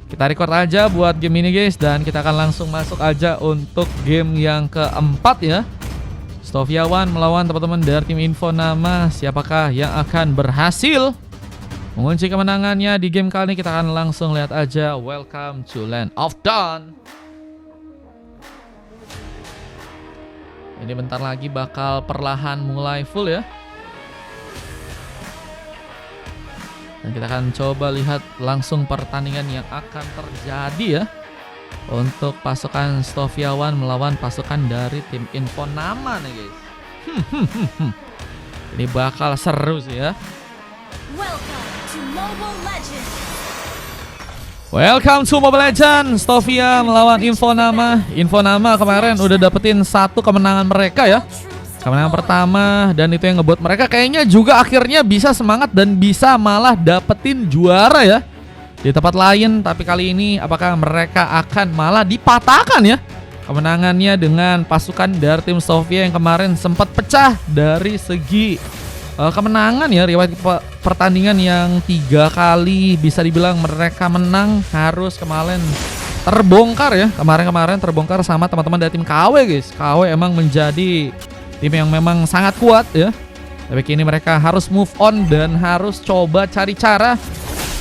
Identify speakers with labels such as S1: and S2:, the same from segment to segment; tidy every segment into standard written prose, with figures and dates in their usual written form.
S1: Kita record aja buat game ini guys, dan kita akan langsung masuk aja untuk game yang keempat ya. Stofiawan melawan teman-teman dari tim Info-Nama. Siapakah yang akan berhasil mengunci kemenangannya di game kali ini? Kita akan langsung lihat aja. Welcome to Land of Dawn. Ini bentar lagi bakal perlahan mulai full ya. Dan kita akan coba lihat langsung pertandingan yang akan terjadi ya. Untuk pasukan Stofiawan melawan pasukan dari tim Info-Nama nih guys. Ini bakal seru sih ya. Welcome to Mobile Legends. Stovia melawan Info-Nama. Info-Nama kemarin udah dapetin satu kemenangan mereka ya. Kemenangan pertama, dan itu yang ngebuat mereka kayaknya juga akhirnya bisa semangat dan bisa malah dapetin juara ya di tempat lain. Tapi kali ini apakah mereka akan malah dipatahkan ya kemenangannya dengan pasukan dari tim Stovia yang kemarin sempat pecah dari segi kemenangan ya. Riwayat pertandingan yang 3 kali bisa dibilang mereka menang harus kemarin terbongkar ya. Kemarin terbongkar sama teman-teman dari tim KW guys. KW emang menjadi tim yang memang sangat kuat ya. Tapi kini mereka harus move on dan harus coba cari cara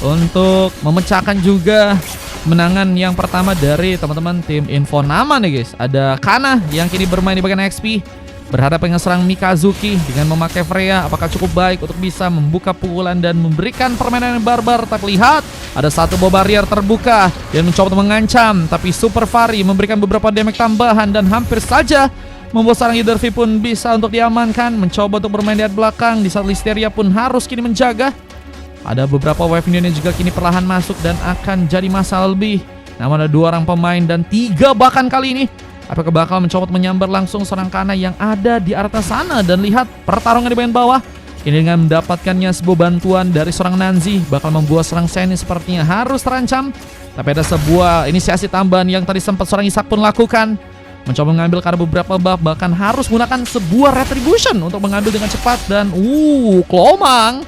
S1: untuk memecahkan juga kemenangan yang pertama dari teman-teman tim Info-Nama nih guys. Ada Kana yang kini bermain di bagian XP, berhadapan dengan serang Mikazuki dengan memakai Freya. Apakah cukup baik untuk bisa membuka pukulan dan memberikan permainan yang barbar? Tak lihat ada satu bawah barrier terbuka dan mencoba untuk mengancam, tapi Super Fari memberikan beberapa damage tambahan dan hampir saja membuat seorang Hidorvi pun bisa untuk diamankan. Mencoba untuk bermain di belakang, di saat Listeria pun harus kini menjaga. Ada beberapa wave minion yang juga kini perlahan masuk dan akan jadi masalah lebih. Namun ada 2 orang pemain dan 3 bahkan kali ini. Apakah bakal mencoba untuk menyambar langsung serang Kana yang ada di arah sana? Dan lihat pertarungan di bagian bawah. Ini dengan mendapatkannya sebuah bantuan dari seorang Nanzi bakal membuat serang Seni sepertinya harus terancam. Tapi ada sebuah inisiasi tambahan yang tadi sempat seorang Isak pun lakukan. Mencoba mengambil karena beberapa buff, bahkan harus menggunakan sebuah retribution untuk mengambil dengan cepat. Dan Klomang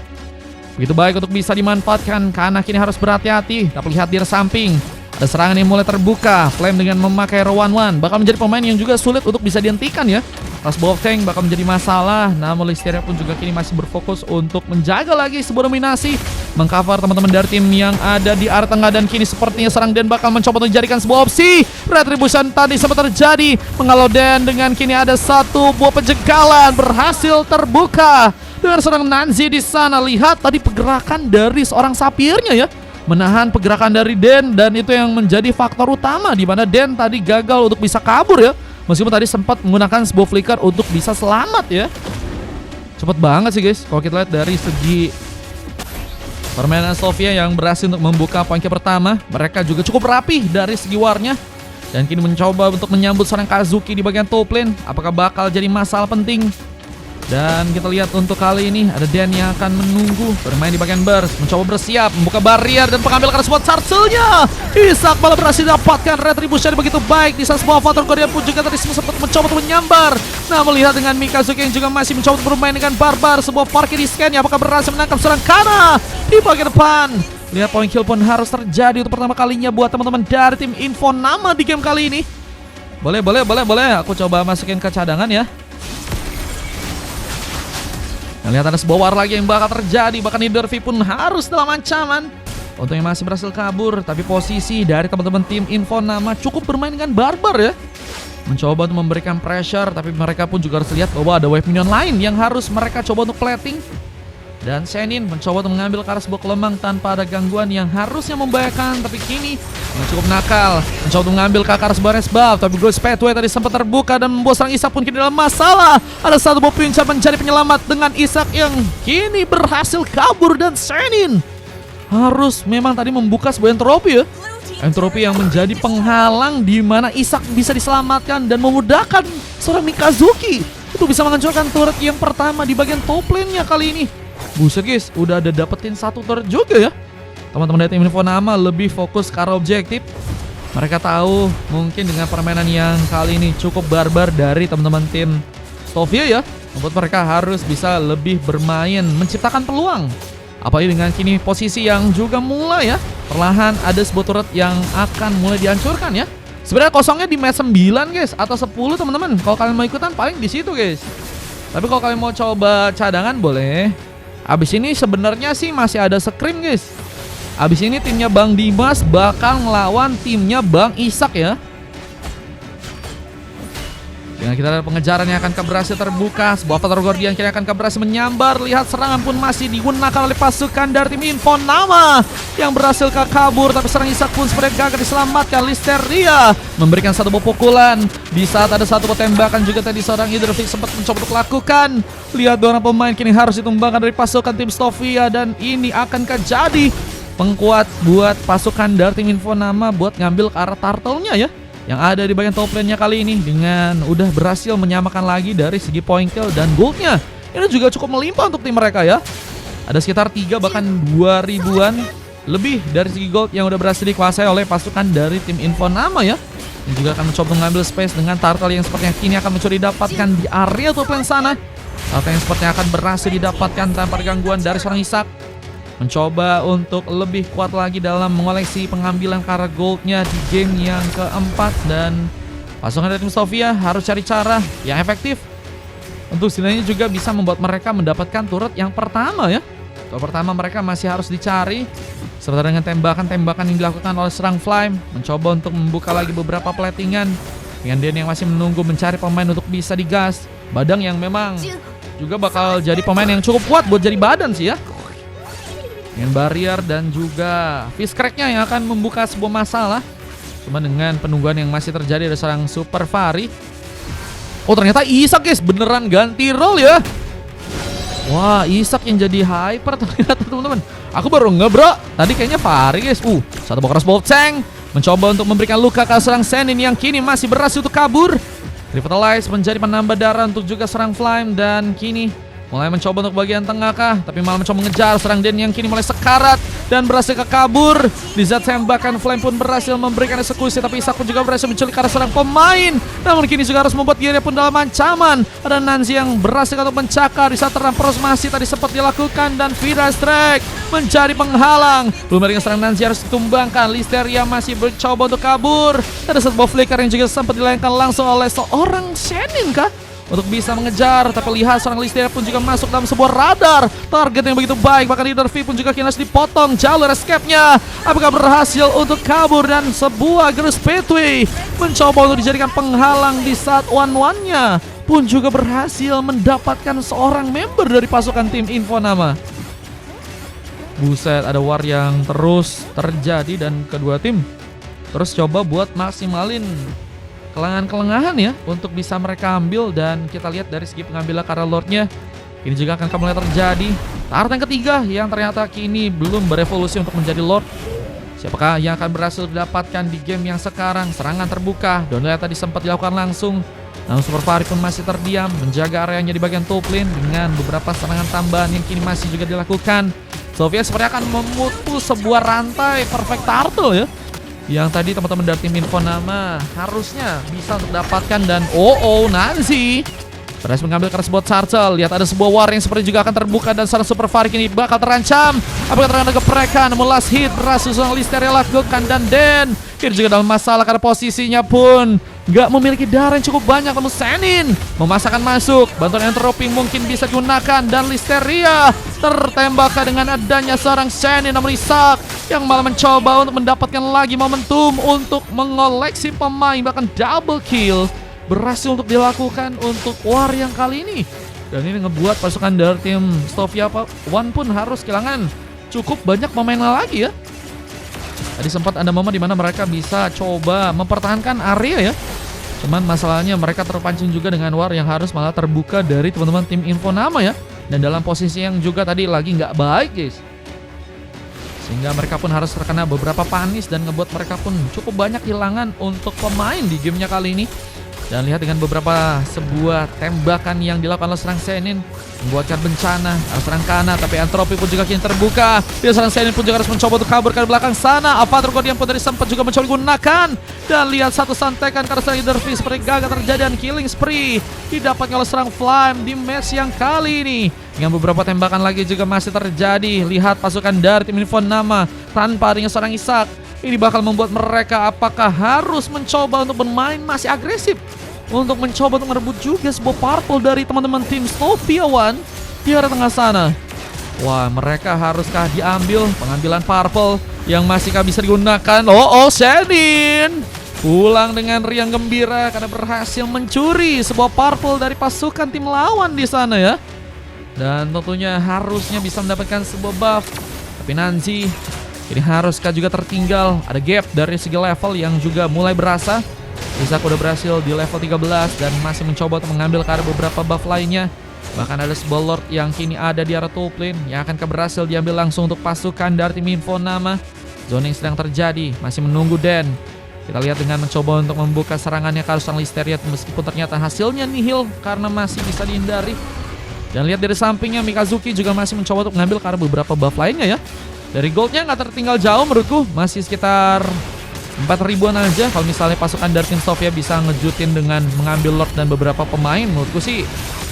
S1: begitu baik untuk bisa dimanfaatkan. Karena kini harus berhati-hati. Tapi lihat di samping ada serangan yang mulai terbuka. Flame dengan memakai Rowan bakal menjadi pemain yang juga sulit untuk bisa dihentikan ya. Pas Bob Tank bakal menjadi masalah. Namun Listeria pun juga kini masih berfokus untuk menjaga lagi sebuah dominasi, mengcover teman-teman dari tim yang ada di arah tengah. Dan kini sepertinya serang Den bakal mencoba untuk dijadikan sebuah opsi. Retribution tadi sempat terjadi menghalau Den, dengan kini ada satu buah penjagalan berhasil terbuka dengan serang Nanzi di sana. Lihat tadi pergerakan dari seorang Sapirnya ya, menahan pergerakan dari Den, dan itu yang menjadi faktor utama di mana Den tadi gagal untuk bisa kabur ya. Meskipun tadi sempat menggunakan sebuah flicker untuk bisa selamat ya. Cepet banget sih guys kalau kita lihat dari segi permainan Stovia yang berhasil untuk membuka poin pertama. Mereka juga cukup rapih dari segi warnya, dan kini mencoba untuk menyambut seorang Kazuki di bagian top lane. Apakah bakal jadi masalah penting? Dan kita lihat untuk kali ini ada Dan yang akan menunggu bermain di bagian burst, mencoba bersiap membuka barrier dan mengambil karena sebuah charge-nya. Isak malah berhasil dapatkan retribution begitu baik di saat sebuah faktor Guardian pun juga tadi sempat mencoba untuk menyambar. Nah, melihat dengan Mikazuki yang juga masih mencoba untuk bermain dengan barbar, sebuah parkir di scan, apakah berhasil menangkap serang Kana di bagian depan. Lihat point kill pun harus terjadi untuk pertama kalinya buat teman-teman dari tim Info-Nama di game kali ini. Boleh. Aku coba masukin ke cadangan ya. Nah, lihat ada sebuah war lagi yang bakal terjadi. Bahkan Hidorvi pun harus dalam ancaman. Untungnya masih berhasil kabur. Tapi posisi dari teman-teman tim Info-Nama cukup bermain dengan barbar ya. Mencoba untuk memberikan pressure. Tapi mereka pun juga harus lihat bahwa ada wave minion lain yang harus mereka coba untuk plating. Dan Shenin mencoba untuk mengambil ke arah sebuah kelemang tanpa ada gangguan yang harusnya membahayakan. Tapi kini cukup nakal, mencoba untuk mengambil ke arah sebuah rest buff. Tapi Ghost Pathway tadi sempat terbuka dan membuat serang Isak pun kini dalam masalah. Ada satu buah pincang mencari penyelamat dengan Isak yang kini berhasil kabur. Dan Shenin harus memang tadi membuka sebuah entropi ya. Entropi yang menjadi penghalang di mana Isak bisa diselamatkan dan memudahkan seorang Mikazuki untuk bisa menghancurkan turret yang pertama di bagian top lane-nya kali ini. Buset guys, udah ada dapetin satu turret juga ya. Teman-teman dari tim Info-Nama lebih fokus ke arah objektif. Mereka tahu mungkin dengan permainan yang kali ini cukup barbar dari teman-teman tim Stovia ya, membuat mereka harus bisa lebih bermain, menciptakan peluang Apalagi dengan kini posisi yang juga mulai ya perlahan ada sebuah turret yang akan mulai dihancurkan ya. Sebenarnya kosongnya di match 9 guys atau 10 teman-teman. Kalau kalian mau ikutan paling di situ guys. Tapi kalau kalian mau coba cadangan boleh. Abis ini sebenarnya sih masih ada scrim guys. Abis ini timnya Bang Dimas bakal ngelawan timnya Bang Isak ya. Dengan kita lihat pengejaran yang akan berhasil terbuka. Sebuah Avatar Guardian kini akan berhasil menyambar. Lihat serangan pun masih digunakan oleh pasukan dari tim Infonama yang berhasil kabur. Tapi serang Isak pun seperti gagal diselamatkan. Listeria memberikan satu buah pukulan. Di saat ada satu buah tembakan juga tadi seorang Hidrofix sempat mencoba untuk lakukan. Lihat dua orang pemain kini harus ditumbangkan dari pasukan tim Stovia. Dan ini akankah jadi pengkuat buat pasukan dari tim Infonama buat ngambil ke arah turtle-nya ya, yang ada di bagian top lane-nya kali ini, dengan udah berhasil menyamakan lagi dari segi point kill dan gold-nya. Ini juga cukup melimpah untuk tim mereka ya. Ada sekitar 3 bahkan 2 ribuan lebih dari segi gold yang udah berhasil dikuasai oleh pasukan dari tim Infonama ya. Yang juga akan mencoba mengambil space dengan turtle yang sepertinya kini akan mencoba didapatkan di area top lane sana. Turtle yang sepertinya akan berhasil didapatkan tanpa gangguan dari seorang Isak. Mencoba untuk lebih kuat lagi dalam mengoleksi pengambilan karena goldnya di game yang keempat. Dan pasukan dari tim Stovia harus cari cara yang efektif untuk setidaknya juga bisa membuat mereka mendapatkan turret yang pertama ya. Turret pertama mereka masih harus dicari, serta dengan tembakan-tembakan yang dilakukan oleh serang Flame. Mencoba untuk membuka lagi beberapa platingan dengan Den yang masih menunggu mencari pemain untuk bisa digas. Badang yang memang juga bakal jadi pemain yang cukup kuat buat jadi badan sih ya, dengan barrier dan juga fish crack-nya yang akan membuka sebuah masalah. Cuma dengan penungguan yang masih terjadi ada serang Super Fari. Oh ternyata Isak guys beneran ganti role ya. Wah Isak yang jadi hyper ternyata teman-teman. Aku baru nge-bro, tadi kayaknya Fari guys. Satu box crossbow tank mencoba untuk memberikan luka ke serang Senin yang kini masih berhasil untuk kabur. Revitalize menjadi penambah darah untuk juga serang Flame. Dan kini mulai mencoba untuk bagian tengah kah, tapi malah mencoba mengejar serang Den yang kini mulai sekarat dan berhasil kabur. Di saat tembakan Flame pun berhasil memberikan eksekusi, tapi Isak pun juga berhasil menculik arah serang pemain. Namun kini juga harus membuat dirinya pun dalam ancaman. Ada Nanzi yang berhasil untuk mencakar di saat terampros masih tadi sempat dilakukan, dan Vida Strike mencari penghalang. Belum ada serang Nanzi harus ditumbangkan. Listeria masih mencoba untuk kabur. Ada sebuah flicker yang juga sempat dilayangkan langsung oleh seorang Shenin kah untuk bisa mengejar, tapi lihat seorang Listeria pun juga masuk dalam sebuah radar target yang begitu baik. Bahkan Leader V pun juga kini harus dipotong jalur escape-nya. Apakah berhasil untuk kabur, dan sebuah Girl Speedway mencoba untuk dijadikan penghalang di saat one-one-nya pun juga berhasil mendapatkan seorang member dari pasukan tim Infonama. Buset, ada war yang terus terjadi dan kedua tim terus coba buat maksimalin kelengahan ya untuk bisa mereka ambil. Dan kita lihat dari segi pengambilan karena Lordnya ini juga akan mulai terjadi. Turret yang ketiga yang ternyata kini belum berevolusi untuk menjadi Lord. Siapakah yang akan berhasil didapatkan di game yang sekarang? Serangan terbuka, Donald tadi sempat dilakukan langsung. Namun Super Fari pun masih terdiam menjaga areanya di bagian top lane dengan beberapa serangan tambahan yang kini masih juga dilakukan. Sofia seperti akan memutus sebuah rantai perfect turtle ya, yang tadi teman-teman dari tim Infonama harusnya bisa untuk dapatkan. Dan Nanzi berhasil mengambil keras buat Turtle. Lihat ada sebuah war yang seperti juga akan terbuka, dan seorang Super Fari ini bakal terancam. Apakah terkena geprekan? Namun last hit berhasil seorang Listeria lakukan, dan Den kini juga dalam masalah karena posisinya pun nggak memiliki darah yang cukup banyak. Namun Senin memasakkan masuk, bantuan entropi mungkin bisa digunakan, dan Listeria tertembak dengan adanya seorang Senin. Namun Isak yang malah mencoba untuk mendapatkan lagi momentum untuk mengoleksi pemain, bahkan double kill berhasil untuk dilakukan untuk war yang kali ini. Dan ini ngebuat pasukan dari tim Stovia One pun harus kehilangan cukup banyak pemain lagi ya. Tadi sempat ada momen dimana mereka bisa coba mempertahankan area ya, cuman masalahnya mereka terpancing juga dengan war yang harus malah terbuka dari teman-teman tim Infonama ya, dan dalam posisi yang juga tadi lagi nggak baik guys, sehingga mereka pun harus terkena beberapa panis dan ngebuat mereka pun cukup banyak kehilangan untuk pemain di gamenya kali ini. Dan lihat dengan beberapa sebuah tembakan yang dilakukan oleh serang Senin membuatkan bencana serang Kana, tapi entropi pun juga kini terbuka. Dia serang Senin pun juga harus mencoba untuk kabur ke belakang sana. Avatar Guardian pun tadi sempat juga mencoba digunakan, dan lihat satu santekan karena serang Leader V seperti gagal terjadi, dan killing spree didapatkan oleh serang Flame di match yang kali ini. Dengan beberapa tembakan lagi juga masih terjadi. Lihat pasukan dari tim Info-Nama tanpa adanya seorang Ishak. Ini bakal membuat mereka apakah harus mencoba untuk bermain masih agresif, untuk mencoba untuk merebut juga sebuah purple dari teman-teman tim Stovia One di area tengah sana. Wah, mereka haruskah diambil pengambilan purple yang masihkah bisa digunakan? Shenin pulang dengan riang gembira karena berhasil mencuri sebuah purple dari pasukan tim lawan di sana ya. Dan tentunya harusnya bisa mendapatkan sebuah buff. Tapi Nanzi ini haruskah juga tertinggal? Ada gap dari segi level yang juga mulai berasa. Ishak udah berhasil di level 13 dan masih mencoba untuk mengambil ke arah beberapa buff lainnya. Bahkan ada sebuah Lord yang kini ada di area top lane yang akan berhasil diambil langsung untuk pasukan dari tim Info-Nama. Zoning sedang terjadi, masih menunggu Den. Kita lihat dengan mencoba untuk membuka serangannya ke arah sang Listeria meskipun ternyata hasilnya nihil karena masih bisa dihindari. Dan lihat dari sampingnya Mikazuki juga masih mencoba untuk mengambil ke arah beberapa buff lainnya ya. Dari goldnya nggak tertinggal jauh menurutku, masih sekitar 4.000-an aja. Kalau misalnya pasukan dari tim Stovia bisa ngejutin dengan mengambil Lord dan beberapa pemain, menurutku sih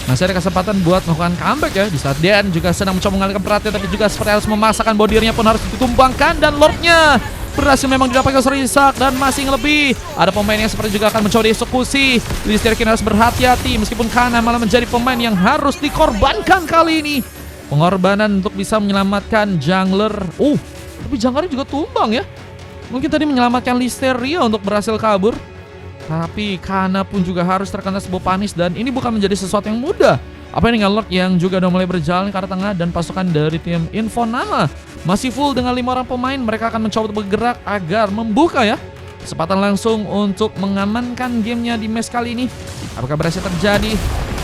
S1: masih ada kesempatan buat melakukan comeback ya. Di saat Dan juga sedang mencoba mengalihkan perhatian, tapi juga seperti harus memasakkan bodirnya pun harus ditumbangkan. Dan Lordnya berhasil memang didapatkan oleh Ishak dan masih lebih. Ada pemain yang seperti juga akan mencoba dieksekusi. Listeria harus berhati-hati meskipun Kana malah menjadi pemain yang harus dikorbankan kali ini. Pengorbanan untuk bisa menyelamatkan jungler. Tapi junglernya juga tumbang ya. Mungkin tadi menyelamatkan Listeria untuk berhasil kabur. Tapi Kana pun juga harus terkena sebuah panis dan ini bukan menjadi sesuatu yang mudah. Apa dengan Lord yang juga udah mulai berjalan ke arah tengah dan pasukan dari tim Info-Nama masih full dengan 5 orang pemain. Mereka akan mencoba untuk bergerak agar membuka ya kesempatan langsung untuk mengamankan gamenya di match kali ini. Apakah berhasil terjadi?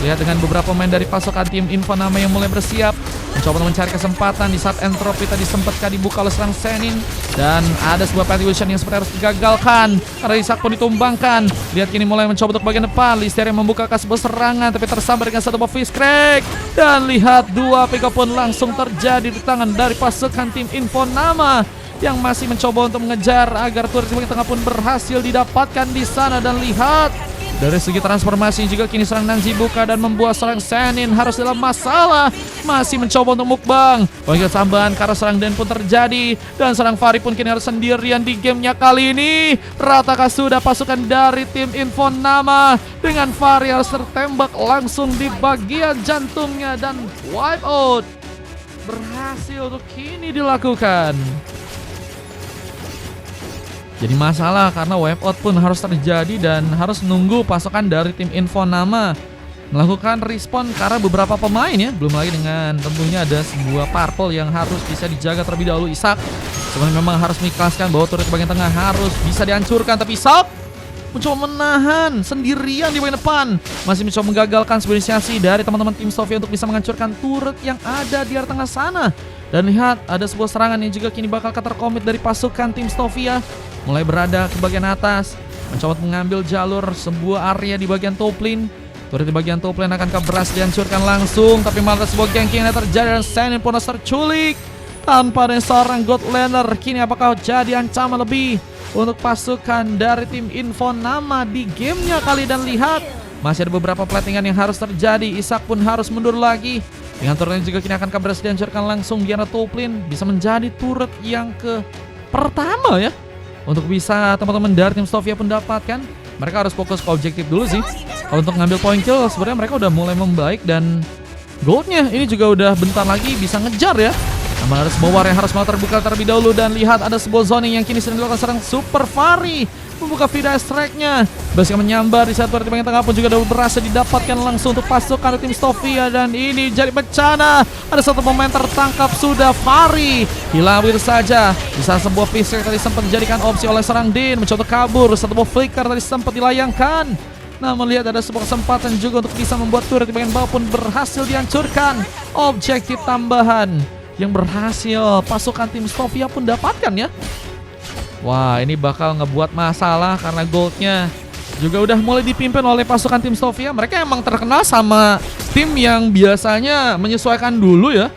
S1: Lihat dengan beberapa pemain dari pasukan tim Info-Nama yang mulai bersiap mencoba untuk mencari kesempatan di saat entropy tadi sempat dibuka oleh serang Shenin. Dan ada sebuah Patriution yang seperti harus digagalkan karena Ishak pun ditumbangkan. Lihat kini mulai mencoba untuk bagian depan. Listeria membuka sebuah serangan tapi tersambar dengan satu buff Fist Crack. Dan lihat dua pick up pun langsung terjadi di tangan dari pasukan tim Info-Nama yang masih mencoba untuk mengejar agar turret di bagian tengah pun berhasil didapatkan di sana. Dan lihat dari segi transformasi juga kini serang Nanzi buka dan membuat serang Shenin harus dalam masalah. Masih mencoba untuk mukbang. Panggil sambahan karena serang Den pun terjadi. Dan serang Fari pun kini harus sendirian di gamenya kali ini. Ratakah sudah pasukan dari tim Info-Nama. Dengan Fari harus tertembak langsung di bagian jantungnya. Dan wipe out berhasil untuk kini dilakukan. Jadi masalah karena wipe out pun harus terjadi dan harus nunggu pasukan dari tim Info-Nama melakukan respon karena beberapa pemain ya. Belum lagi dengan tentunya ada sebuah purple yang harus bisa dijaga terlebih dahulu. Ishak sebenarnya memang harus mengikhlaskan bahwa turret bagian tengah harus bisa dihancurkan, tapi Ishak mencoba menahan sendirian di bagian depan. Masih mencoba menggagalkan sebuah inisiasi dari teman-teman tim Stovia untuk bisa menghancurkan turret yang ada di area tengah sana. Dan lihat ada sebuah serangan yang juga kini bakal terkomit dari pasukan tim Stovia. Mulai berada ke bagian atas, mencoba mengambil jalur sebuah area di bagian top lane. Turret di bagian top lane akan berhasil dihancurkan langsung, tapi malah sebuah ganking yang terjadi dan Shenin pun harus terculik tanpa ada seorang God Laner. Kini apakah jadi ancaman lebih untuk pasukan dari tim Info-Nama di gamenya kali? Dan lihat masih ada beberapa platingan yang harus terjadi. Ishak pun harus mundur lagi. Dengan turret juga kini akan berhasil dihancurkan langsung di area top lane. Bisa menjadi turret yang ke pertama ya untuk bisa teman-teman dari tim Stovia pun dapatkan. Mereka harus fokus ke objektif dulu sih. Kalau untuk ngambil point kill sebenarnya mereka udah mulai membaik dan goldnya ini juga udah bentar lagi bisa ngejar ya. Namun ada sebuah war yang harus mau terbuka terlebih dahulu. Dan lihat ada sebuah zoning yang kini sedang dilakukan serang Super Fari. Membuka Vida Strike-nya. Berhasil menyambar di saat turret di bagian tengah pun juga berhasil didapatkan langsung untuk pasukan tim Stovia. Dan ini jadi bencana. Ada satu pemain tertangkap sudah, Fari. Hilang begitu saja. Bisa sebuah Fist Crack tadi sempat dijadikan opsi oleh serang Din. Mencoba kabur. Satu buah Flicker tadi sempat dilayangkan. Namun lihat ada sebuah kesempatan juga untuk bisa membuat turret di bagian bawah pun berhasil dihancurkan. Objektif tambahan yang berhasil pasukan tim Stovia pun dapatkan ya. Wah, ini bakal ngebuat masalah karena goldnya juga udah mulai dipimpin oleh pasukan tim Stovia. Mereka emang terkenal sama tim yang biasanya menyesuaikan dulu ya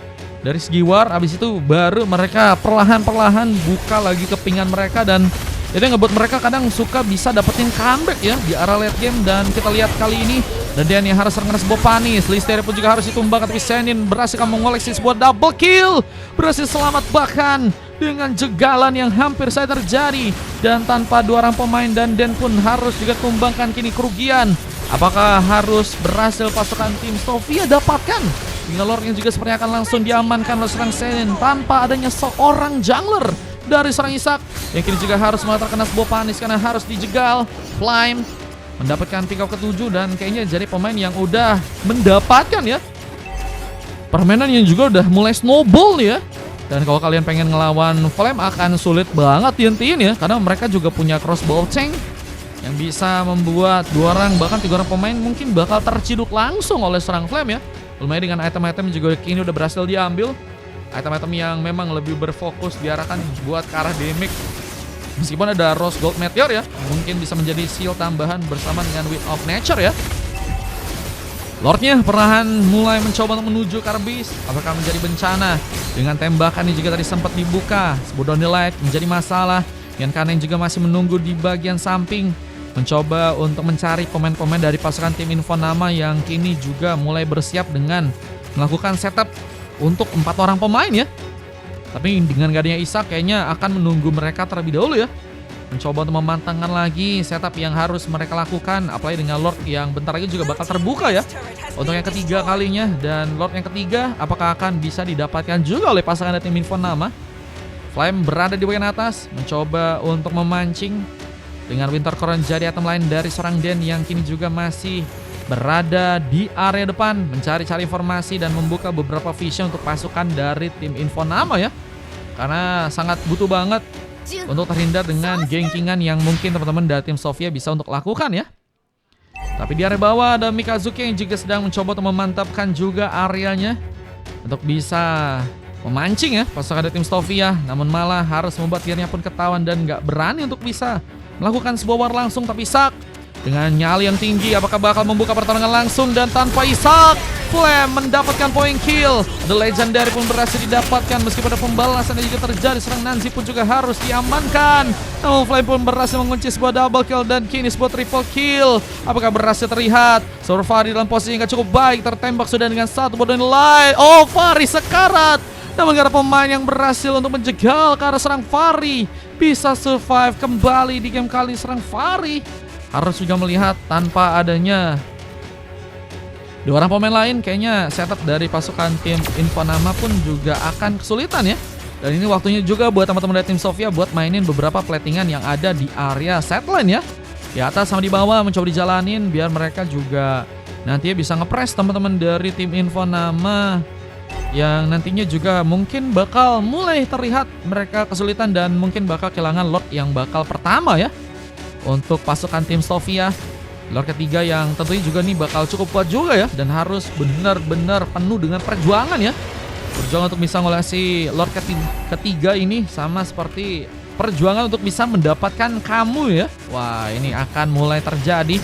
S1: dari segi war, abis itu baru mereka perlahan-perlahan buka lagi kepingan mereka. Dan itu yang ngebuat mereka kadang suka bisa dapetin comeback ya di arah late game. Dan kita lihat kali ini Dan Danny harus serang sebuah panis. Listeria pun juga harus ditumbangkan, tapi Senin berhasil mengoleksi sebuah double kill. Berhasil selamat bahkan dengan jegalan yang hampir saja terjadi. Dan tanpa dua orang pemain dan Den pun harus juga tumbangkan kini kerugian. Apakah harus berhasil pasukan tim Sofia dapatkan? Hingga Lordnya juga sepertinya akan langsung diamankan oleh serang Senin tanpa adanya seorang jungler dari serang Isak. Yang kini juga harus terkena sebuah panis karena harus dijegal. Flame mendapatkan pick up ke-7 dan kayaknya jadi pemain yang udah mendapatkan ya permainan yang juga udah mulai snowball nih ya. Dan kalau kalian pengen ngelawan Flame akan sulit banget dihentiin ya, karena mereka juga punya crossbow tank yang bisa membuat 2 orang bahkan 3 orang pemain mungkin bakal terciduk langsung oleh serang Flame ya. Lumayan dengan item-item juga kini udah berhasil diambil, item-item yang memang lebih berfokus diarahkan buat ke arah damage. Meskipun ada Rose Gold Meteor ya, mungkin bisa menjadi shield tambahan bersama dengan Wind of Nature ya. Lordnya perlahan mulai mencoba untuk menuju ke Beast. Apakah menjadi bencana? Dengan tembakan yang juga tadi sempat dibuka, sebuah Light menjadi masalah. Yang kanan juga masih menunggu di bagian samping, mencoba untuk mencari pemain-pemain dari pasukan tim Infonama yang kini juga mulai bersiap dengan melakukan setup untuk 4 orang pemain ya. Tapi dengan gak adanya Isak kayaknya akan menunggu mereka terlebih dahulu ya. Mencoba untuk memantangkan lagi setup yang harus mereka lakukan. Apalagi dengan Lord yang bentar lagi juga bakal terbuka ya untuk yang ketiga kalinya. Dan Lord yang ketiga apakah akan bisa didapatkan juga oleh pasangan dari tim Infonama. Flame berada di bagian atas, mencoba untuk memancing. Dengan Winter Crown jadi item lain dari seorang Den yang kini juga masih berada di area depan, mencari-cari informasi dan membuka beberapa vision untuk pasukan dari tim Infonama ya. Karena sangat butuh banget untuk terhindar dengan gankingan yang mungkin teman-teman dari tim Sofia bisa untuk lakukan ya. Tapi di area bawah ada Mikazuki yang juga sedang mencoba untuk memantapkan juga areanya untuk bisa memancing ya pasukan dari tim Sofia. Namun malah harus membuat dirinya pun ketahuan dan gak berani untuk bisa melakukan sebuah war langsung. Tapi Isak dengan nyali yang tinggi apakah bakal membuka pertarungan langsung, dan tanpa Isak Flame mendapatkan point kill. The Legendary pun berhasil didapatkan meskipun ada pembalasan yang juga terjadi. Serang Nanzi pun juga harus diamankan. Namun Flame pun berhasil mengunci sebuah double kill dan kini sebuah triple kill. Apakah berhasil terlihat? Fari dalam posisi yang cukup baik, tertembak sudah dengan satu bodoh light. Oh, Fari sekarat. Namun ada pemain yang berhasil untuk menjegal ke arah serang Fari. Bisa survive kembali di game kali serang Fari. Harus juga melihat tanpa adanya 2 orang pemain lain, kayaknya setup dari pasukan tim Infonama pun juga akan kesulitan ya. Dan ini waktunya juga buat teman-teman dari tim Sofia buat mainin beberapa platingan yang ada di area sideline ya. Di atas sama di bawah mencoba dijalanin biar mereka juga nantinya bisa ngepress teman-teman dari tim Infonama yang nantinya juga mungkin bakal mulai terlihat mereka kesulitan dan mungkin bakal kehilangan Lord yang bakal pertama ya untuk pasukan tim Sofia. Lord ketiga yang tentunya juga nih bakal cukup kuat juga ya, dan harus benar-benar penuh dengan perjuangan ya. Perjuangan untuk bisa ngoleksi Lord ketiga ini sama seperti perjuangan untuk bisa mendapatkan kamu ya. Wah, ini akan mulai terjadi.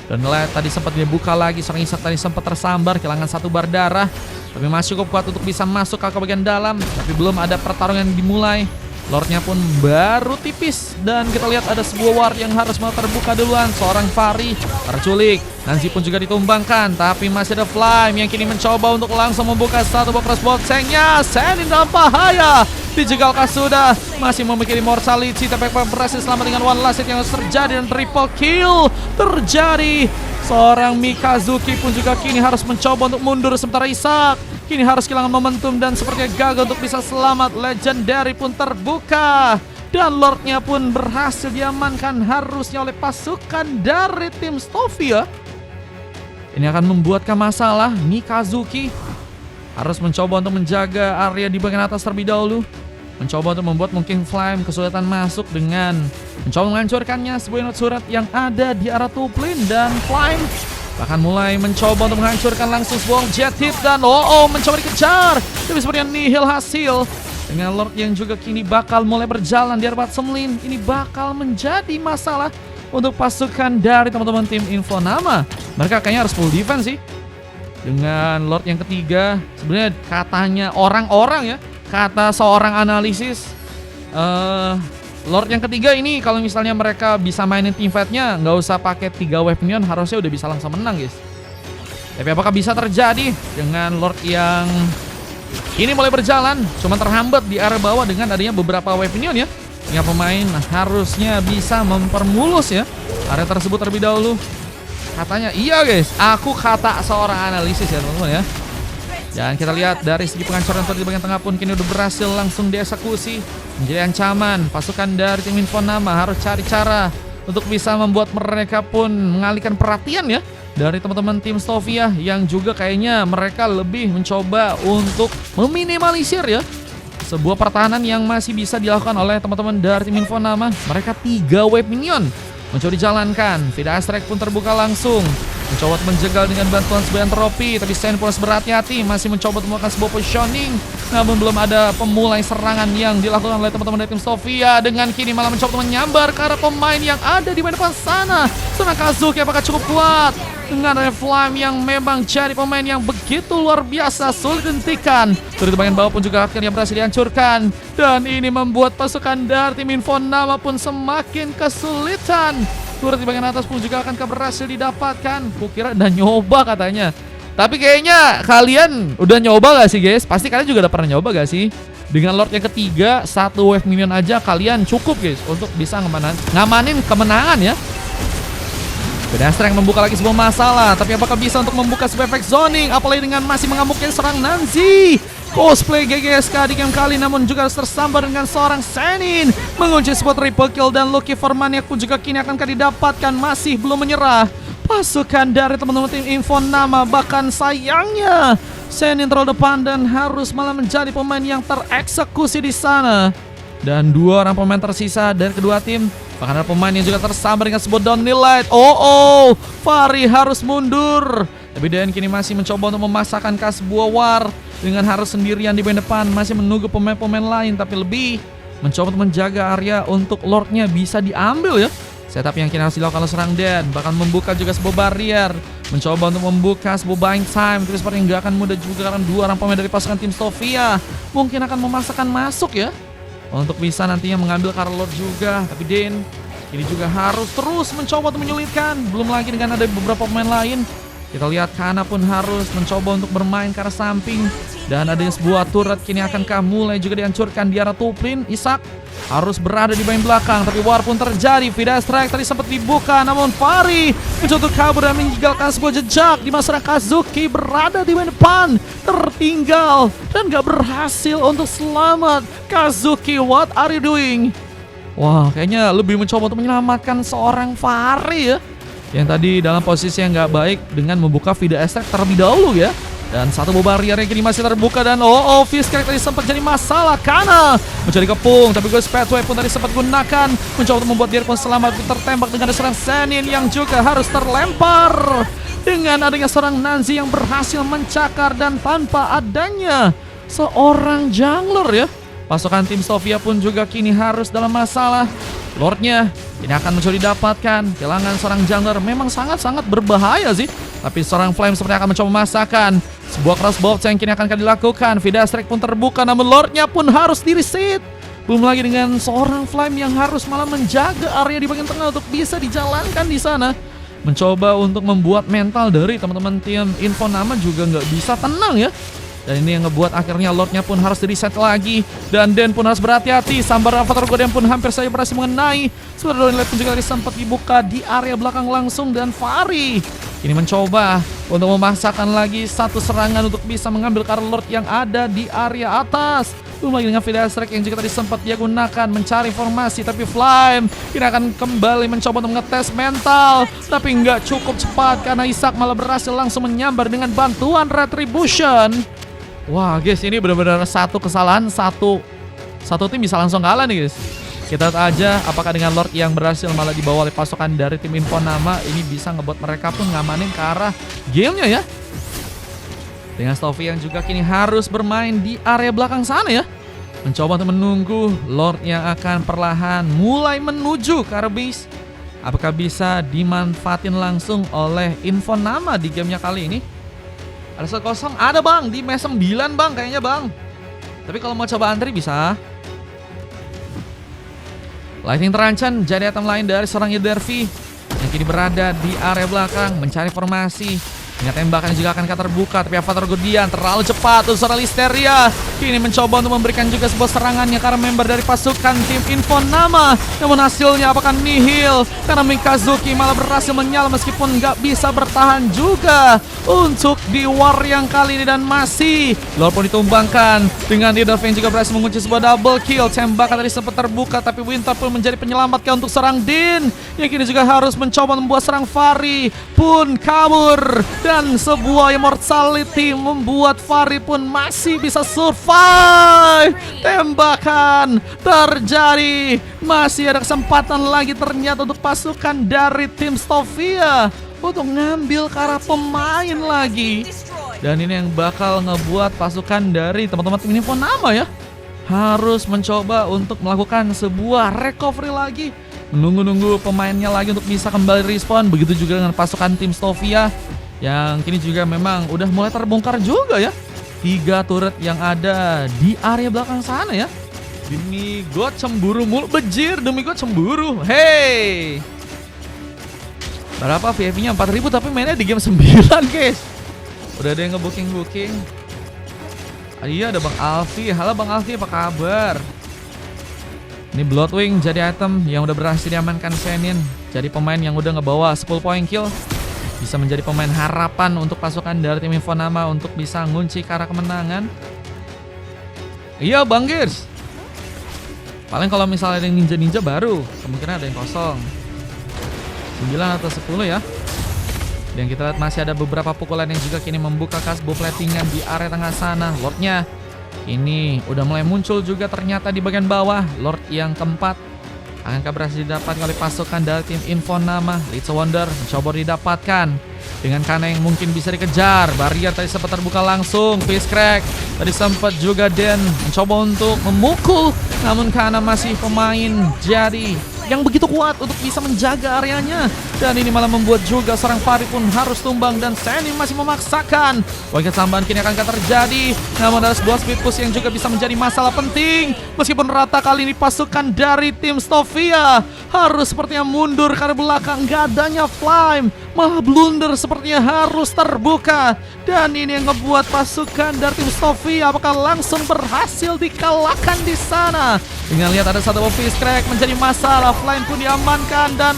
S1: Dan Light tadi sempat dibuka lagi, serang Isak tadi sempat tersambar, kehilangan 1 bar darah. Tapi masih cukup kuat untuk bisa masuk ke bagian dalam, tapi belum ada pertarungan yang dimulai. Lordnya pun baru tipis dan kita lihat ada sebuah war yang harus mau terbuka duluan. Seorang Fari terculik, Nanzi pun juga ditumbangkan, tapi masih ada Flame yang kini mencoba untuk langsung membuka satu box boxingnya. Senin dalam bahaya, dijegalkah sudah, masih memiliki mortality tapi berhasil selamat dengan one last hit yang harus terjadi dan triple kill terjadi. Seorang Mikazuki pun juga kini harus mencoba untuk mundur sementara Isak kini harus kehilangan momentum dan sepertinya gagal untuk bisa selamat. Legendary pun terbuka dan Lordnya pun berhasil diamankan harusnya oleh pasukan dari tim Sofia. Ini akan membuatkan masalah. Mikazuki harus mencoba untuk menjaga area di bagian atas terlebih dahulu, mencoba untuk membuat mungkin Flame kesulitan masuk dengan mencoba menghancurkannya sebuah surat yang ada di arah top lane. Dan Flame bahkan mulai mencoba untuk menghancurkan langsung sebuah jet hit dan mencoba dikejar, tapi sepertinya nihil hasil. Dengan Lord yang juga kini bakal mulai berjalan di arah bottom lane, ini bakal menjadi masalah untuk pasukan dari teman-teman tim Infonama. Mereka kayaknya harus full defense sih. Dengan Lord yang ketiga, sebenarnya katanya orang-orang ya, kata seorang analisis, Lord yang ketiga ini kalau misalnya mereka bisa mainin team fight-nya nggak usah pakai 3 wave minion, harusnya udah bisa langsung menang guys. Tapi apakah bisa terjadi dengan Lord yang ini mulai berjalan, cuman terhambat di area bawah dengan adanya beberapa weaponion ya. Yang pemain harusnya bisa mempermulus ya area tersebut terlebih dahulu. Katanya iya guys, aku kata seorang analisis ya teman-teman ya. Dan kita lihat dari segi penghancuran di bagian tengah pun kini udah berhasil langsung dieksekusi. Menjadi ancaman, pasukan dari tim Infonama harus cari cara untuk bisa membuat mereka pun mengalihkan perhatian ya dari teman-teman tim Stovia yang juga kayaknya mereka lebih mencoba untuk meminimalisir ya sebuah pertahanan yang masih bisa dilakukan oleh teman-teman dari tim Infonama. Mereka 3 wave minion mencoba dijalankan. Vida Strike pun terbuka langsung, mencoba menjegal dengan bantuan sebuah entropi. Tapi Sen pun harus berhati-hati, masih mencoba melakukan sebuah positioning. Namun belum ada pemulai serangan yang dilakukan oleh teman-teman dari tim Stovia. Dengan kini malah mencoba menyambar ke arah pemain yang ada di depan sana. Seorang Kazuki apakah cukup kuat? Dengan ada Flame yang memang jadi pemain yang begitu luar biasa, sulit dihentikan. Dari bagian bawah pun juga akhirnya berhasil dihancurkan. Dan ini membuat pasukan dari tim Infonama pun semakin kesulitan. Turret di bagian atas pun juga akan berhasil didapatkan. Kukira udah nyoba katanya. Tapi kayaknya kalian udah nyoba gak sih guys? Pasti kalian juga udah pernah nyoba gak sih? Dengan Lord yang ketiga, 1 wave minion aja kalian cukup guys untuk bisa ngamanin kemenangan ya. Pedestrian membuka lagi sebuah masalah. Tapi apakah bisa untuk membuka sebuah efek zoning? Apalagi dengan masih mengamuknya serang Nanzi. Cosplay GGSK di game kali namun juga harus tersambar dengan seorang Senin. Mengunci spot triple kill dan Lucky Formania pun juga kini akan didapatkan. Masih belum menyerah pasukan dari teman-teman tim Infonama. Bahkan sayangnya Senin terlalu depan dan harus malah menjadi pemain yang tereksekusi di sana. Dan 2 orang pemain tersisa dari kedua tim. Bahkan ada pemain yang juga tersambar dengan sebuah downhill light. Fahri harus mundur. Tapi Dan kini masih mencoba untuk memasakkan ke sebuah war dengan harus sendirian di bagian depan. Masih menunggu pemain-pemain lain, tapi lebih mencoba untuk menjaga area untuk Lordnya bisa diambil ya. Setup yang kini harus dilakukan oleh serang Dan. Bahkan membuka juga sebuah barrier, mencoba untuk membuka sebuah buying time. Tapi sepertinya nggak akan mudah juga karena 2 orang pemain dari pasukan tim Stovia mungkin akan memasakkan masuk ya untuk bisa nantinya mengambil Karl Lord juga. Tapi Den ini juga harus terus mencoba untuk menyulitkan. Belum lagi dengan ada beberapa pemain lain. Kita lihat Kana pun harus mencoba untuk bermain ke arah samping. Dan adanya sebuah turret kini akankah mulai juga dihancurkan di arah Tuplin. Isak harus berada di bagian belakang. Tapi war pun terjadi. Vida Strike tadi sempat dibuka. Namun Fahri mencoba kabur dan meninggalkan sebuah jejak. Di masa Kazuki berada di bagian depan. Tertinggal dan gak berhasil untuk selamat. Kazuki, what are you doing? Wah, kayaknya lebih mencoba untuk menyelamatkan seorang Fahri ya, yang tadi dalam posisi yang gak baik dengan membuka Vida Strike terlebih dahulu ya. Dan satu barrier yang kini masih terbuka. Dan Fiskal tadi sempat jadi masalah. Kana mencari kepung, tapi Ghost Pathway pun tadi sempat gunakan, mencoba untuk membuat diri pun selamat tertembak dengan seorang Senin yang juga harus terlempar. Dengan adanya seorang Nanzi yang berhasil mencakar dan tanpa adanya seorang jungler ya, pasukan tim Stovia pun juga kini harus dalam masalah. Lordnya ini akan mencoba didapatkan. Kehilangan seorang jungler memang sangat-sangat berbahaya sih. Tapi seorang Flame sepertinya akan mencoba memasakkan sebuah crossbow yang kini akan dilakukan. Vida Strike pun terbuka namun Lordnya pun harus di-reset. Belum lagi dengan seorang Flame yang harus malah menjaga area di bagian tengah untuk bisa dijalankan di sana. Mencoba untuk membuat mental dari teman-teman tim Infonama juga nggak bisa tenang ya. Dan ini yang ngebuat akhirnya Lordnya pun harus di-reset lagi. Dan Den pun harus berhati-hati. Sambar Avatar Godem pun hampir saja berhasil mengenai. Sebenarnya Downlight pun juga sempat dibuka di area belakang langsung. Dan Fahri ini mencoba untuk memaksakan lagi satu serangan untuk bisa mengambil Karl Lord yang ada di area atas. Belum lagi dengan Vida Strike yang juga tadi sempat dia gunakan mencari formasi. Tapi Flame ini akan kembali mencoba untuk ngetes mental. Tapi nggak cukup cepat karena Isak malah berhasil langsung menyambar dengan bantuan Retribution. Wah guys, ini benar-benar satu kesalahan, satu tim bisa langsung kalah nih guys. Kita lihat aja apakah dengan Lord yang berhasil malah dibawa oleh pasukan dari tim Infonama ini bisa ngebuat mereka pun ngamanin ke arah gamenya ya. Dengan Stovia yang juga kini harus bermain di area belakang sana ya, mencoba untuk menunggu Lord yang akan perlahan mulai menuju ke arah base. Apakah bisa dimanfaatin langsung oleh Infonama di gamenya kali ini? Ada slot kosong, ada bang, di mes 9 bang kayaknya bang. Tapi kalau mau coba antri bisa. Lightning terancam jadi item lain dari seorang Ildervi yang kini berada di area belakang mencari formasi. Ingat tembakan juga akan terbuka, tapi Avatar Guardian terlalu cepat. Unsur Listeria kini mencoba untuk memberikan juga sebuah serangannya karena member dari pasukan tim Info-Nama. Namun hasilnya apakah nihil karena Mikazuki malah berhasil menyala meskipun nggak bisa bertahan juga untuk di war yang kali ini. Dan masih Lord pun ditumbangkan dengan Idolf yang juga berhasil mengunci sebuah double kill. Tembakan tadi sempat terbuka tapi Winter pun menjadi penyelamatnya untuk serang Din yang kini juga harus mencoba membuat serang Fari pun kabur. Dan sebuah immortality membuat Fari pun masih bisa survive. Tembakan terjadi. Masih ada kesempatan lagi ternyata untuk pasukan dari tim Stovia untuk ngambil ke arah pemain lagi. Dan ini yang bakal ngebuat pasukan dari teman-teman tim Info-Nama ya harus mencoba untuk melakukan sebuah recovery lagi. Menunggu-nunggu pemainnya lagi untuk bisa kembali respawn. Begitu juga dengan pasukan tim Stovia yang kini juga memang udah mulai terbongkar juga ya. 3 turret yang ada di area belakang sana ya. Demi God cemburu mulu. Bejir, demi God cemburu. Hey, berapa VIP-nya? 4.000 tapi mainnya di game 9 guys. Udah ada yang ngebooking. Iya ada Bang Alfi. Halo Bang Alfi, apa kabar? Ini Bloodwing jadi item yang udah berhasil diamankan Senin. Jadi pemain yang udah ngebawa 10 poin kill. Bisa menjadi pemain harapan untuk pasukan dari tim Info-Nama untuk bisa ngunci ke arah kemenangan. Iya Bang Girs. Paling kalau misalnya ada yang ninja baru kemungkinan ada yang kosong. 9 atau 10 ya. Dan kita lihat masih ada beberapa pukulan yang juga kini membuka kasbo platingan di area tengah sana. Lordnya ini udah mulai muncul juga ternyata di bagian bawah. Lord yang keempat akankah berhasil didapat oleh pasukan dari tim Info-Nama. It's a Wonder mencoba didapatkan dengan Kana yang mungkin bisa dikejar. Barrier tadi sempat terbuka langsung. Face crack tadi sempat juga Den mencoba untuk memukul, namun Kana masih pemain jadi yang begitu kuat untuk bisa menjaga areanya. Dan ini malah membuat juga seorang Fari pun harus tumbang. Dan Seni masih memaksakan. Wakil tambahan kini akan terjadi. Namun ada sebuah speed push yang juga bisa menjadi masalah penting. Meskipun rata kali ini pasukan dari tim Stovia harus sepertinya mundur karena belakang gak adanya Flame. Malah blunder sepertinya harus terbuka. Dan ini yang ngebuat pasukan dari tim Stovia apakah langsung berhasil dikalahkan di sana. Dengan lihat ada satu office crack menjadi masalah. Flame pun diamankan dan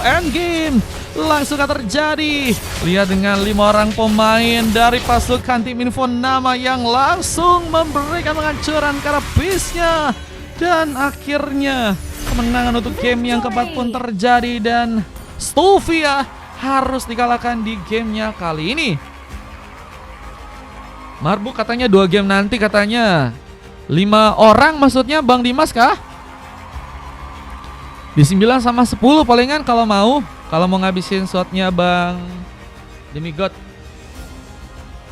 S1: endgame langsung terjadi. Lihat dengan 5 orang pemain dari pasukan tim Info-Nama yang langsung memberikan penghancuran ke arah base-nya. Dan akhirnya kemenangan untuk game yang keempat pun terjadi dan Stovia harus dikalahkan di gamenya kali ini. Marbuk katanya 2 game nanti katanya. 5 orang maksudnya Bang Dimas kah? Di 9 sama 10 palingan kalau mau ngabisin slotnya Bang Demigod.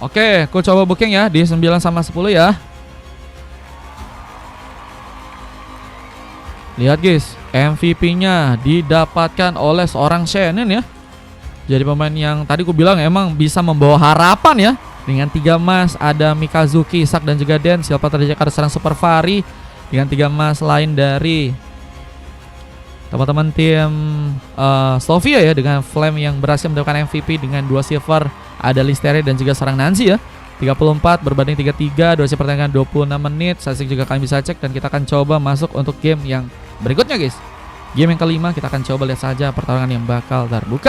S1: Oke, aku coba booking ya di 9 sama 10 ya. Lihat guys, MVP-nya didapatkan oleh seorang Shannon ya. Jadi pemain yang tadi aku bilang emang bisa membawa harapan ya. Dengan 3 emas ada Mikazuki, Isak dan juga Den. Siapa terjadi karena serang Super Fari. Dengan 3 emas lain dari teman-teman tim Stovia ya, dengan Flame yang berhasil mendapatkan MVP dengan 2 silver. Ada Listeria dan juga serang Nancy ya. 34 berbanding 33, durasi pertandingan 26 menit. Statistik juga kalian bisa cek dan kita akan coba masuk untuk game yang berikutnya guys. Game yang kelima kita akan coba lihat saja pertarungan yang bakal terbuka.